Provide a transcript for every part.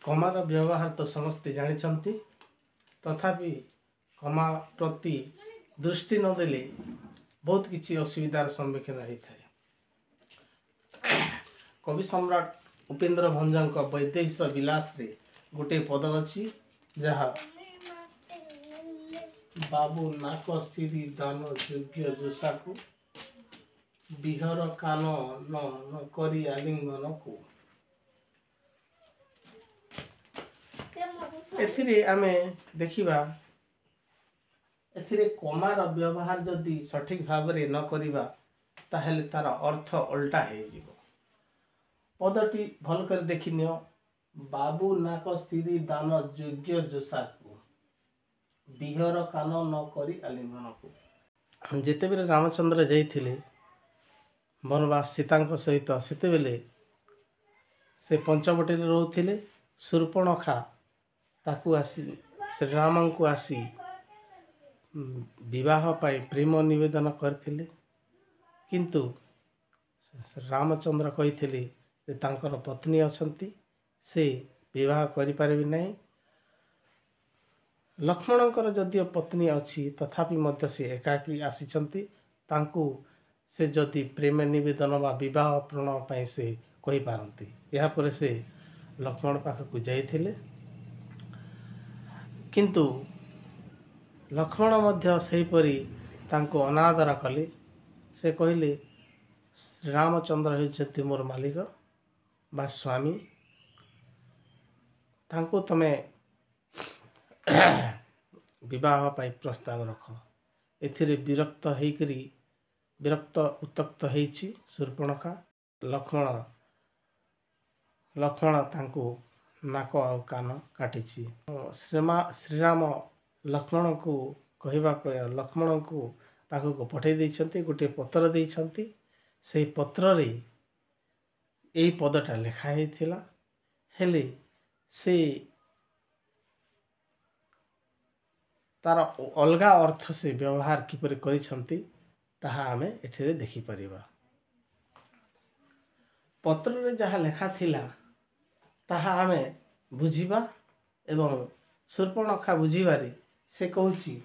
कमार व्यवहार तो समस्ते जानी तथापि कमा प्रति दृष्टि नदेले बहुत किसी असुविधार सम्मुखीन होता है। कवि सम्राट उपेन्द्र भंजक वैदेश विलास रे गोटे पद अच्छी जहाँ बाबू नाक सिरी दान योग्य जोशा को बिहर कान न करी आलिंगन को। एथिरे आमे देखिबा एथिरे कमार व्यवहार जदि सठिक भाव रे न करिबा ताहेले तार अर्थ उल्टा हे जिवो। पदटी भल कर देखिनियो बाबू नाक सिरी दान योग्य जोशा को बिहर कान न करी आलिंगन को। जेते बेले रामचंद्र जाइथिले वनवास सीता सहित सेते बेले से पंचवटी रे रहउथिले। शूर्पणखा ताकू आसी श्रीराम को आसी विवाह पाई प्रेम निवेदन करथिले किंतु रामचंद्र कहिथिले जे तांकर पत्नी अछंती से विवाह करि पारिबि नहीं। लक्ष्मणकर जदियो पत्नी अच्छी तथापि मध्य से एकाकी आसीचंती तांकू से जदि प्रेम निवेदन वा विवाह प्रणय पाई से कहि पारंती। या पर से लक्ष्मण पाखक जाइथिले किंतु लक्ष्मण मध्य सेहीपरि तांको अनादर कले। से कहले रामचंद्र होइछथि मोर मालिक बा स्वामी तांको तमे विवाह पाई प्रस्ताव रख। एथिरे विरक्त उत्तक्त हेछि शूर्पणखा। लक्ष्मण तांको नाक आ कान काटिछि। श्रीराम लक्ष्मण को कहवा लक्ष्मण को पाखक पठे देइछन्ति गोटे पत्र देइछन्ति। से पत्र रे एई पदटा लिखा हेथिला हेले से तार अलगा अर्थ से व्यवहार किपरि करिछन्ति ताहा आमे एठिरे देखि परिबा। पत्र रे जहा लिखा थिला ताहा आमे बुझिबा एवं शूर्पणखा बुझिबारे से कहूची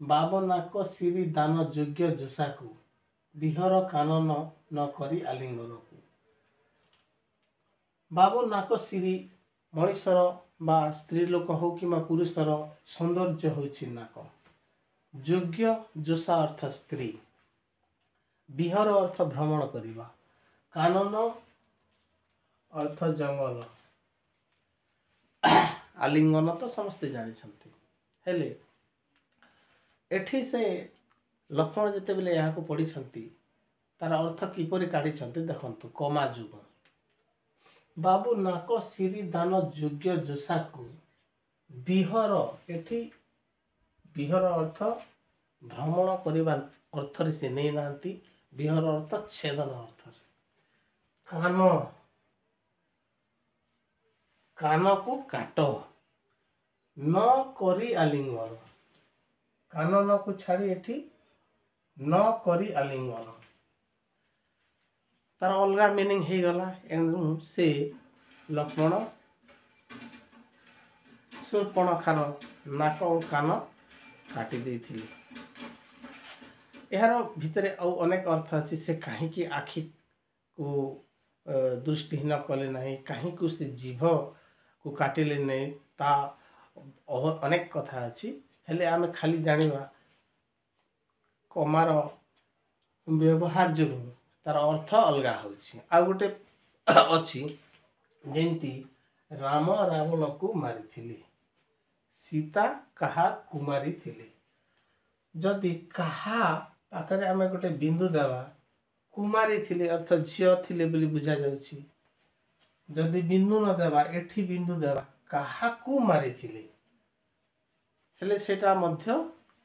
बाब नाक सिरी दान योग्य जोशा को बिहर कानन न करी आलिंगन को। बाब नाक सिरी मनीषर बा स्त्री लोक हो कि पुरुषर सौंदर्य होइछि नाक। योग्य जोशा अर्थ स्त्री, बिहर अर्थ भ्रमण करिबा, कानन अर्थ जंगल, आलिंगन तो समस्ते जानी हेले एठी से लक्ष्मण जेते बेले यहाँ को पढ़ी तार अर्थ किपरि काढ़ी देखंतु। कमा जुग बाबू नाक सिरी दान योग्य जोशा को बिहर एठी बिहर अर्थ भ्रमण करिबा अर्थ रे से नै नांती। बिहर अर्थ छेदन अर्थ कान कान को काट न करी आलिंगन। कान न को छाड़ी एठी न करी आलिंगन तार अलगा मीनिंग हे गला। से लक्ष्मण शूर्पणखार नाक और कान काटी देथिले। यार भितरे और अनेक अर्थ अच्छी। से कहीं की आखि को दृष्टिहीन कले नहीं, कहीं को से जीभ को काटिले नहीं, ता अनेक कथा अच्छी। हेले आमे खाली जानिबा कमार व्यवहार जो तार अर्थ अलगा होछि। आ गोटे अच्छी जेंती राम रावण को मारिथिले, सीता कहा कुमारी थिले। जदि कहा पाखरे आमे गोटे बिंदु देवा कुमारी थिले अर्थ झियो थिले बोली बुझा जाउछि। जदि बिंदु न देवा एठी बिंदु देवा कहा को मारी थिले हेले सेटा मध्य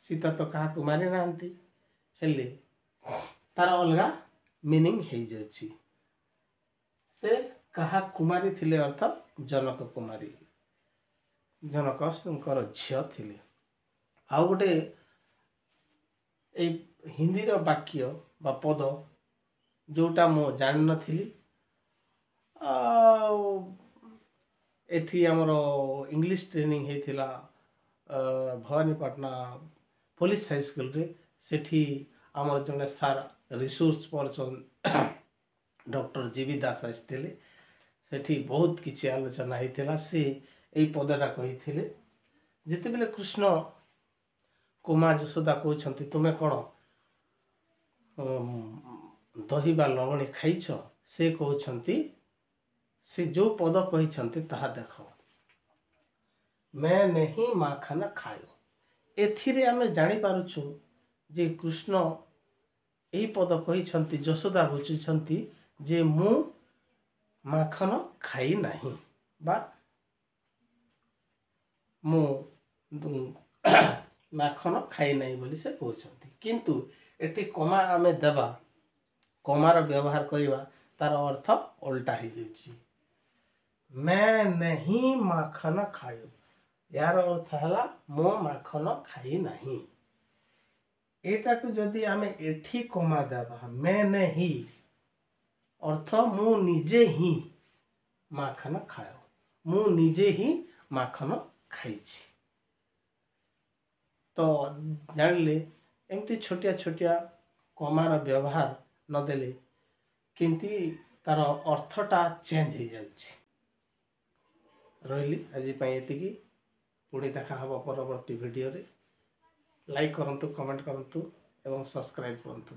सीता तो कहा को मारी नांती हेले तार अलगा मीनिंग हे जाउछि। से कहा कुमारी थिले अर्थ जनक कुमारी, जनकर झियो थिले। आ गोटे हिंदी रो वाक्य बा पद जोटा मो जान नथिली एठी आमर इंग्लिश ट्रेनिंग होता भवानीपाटना पुलिस हाई स्कूल रे सेठी आमर जने सार रिसोर्स पर्सन डॉक्टर जीवी दास आसते सेठी बहुत किसी आलोचना होता से यही पदटा कही जिते बेले कृष्ण को माँ यशोदा कहते तुम्हें कौन दही बा लवणी खाइछ से कहते से जो पद कहते ताहा देख मैं नहीं माखन खायो एथिरे आमे जानी पारुछु जे कृष्ण यही पद कहते यशोदा बुझुछंती जे मु माखन खाई नहीं बा मु माखन खाई नहीं बोली से कहते किंतु एटी कमा आमे देबा कमार व्यवहार करवा तार अर्थ उल्टा हो जाउछि मैं नहीं माखन खायो यार अर्थ है मो माखन खाई नहीं एटा को जदि आमे एठी कमा देबा मैं नहीं अर्थ मु निजे ही माखन खायो मु निजे ही माखन खाइछि तो जानले एमती छोटिया छोटिया कमार व्यवहार नदेले किंतु तार अर्थटा चेंज हो जाउछि रही आज ये पुणी देखा हम परवर्ती वीडियो रे लाइक करंतु कमेंट करंतु एवं सब्सक्राइब करंतु।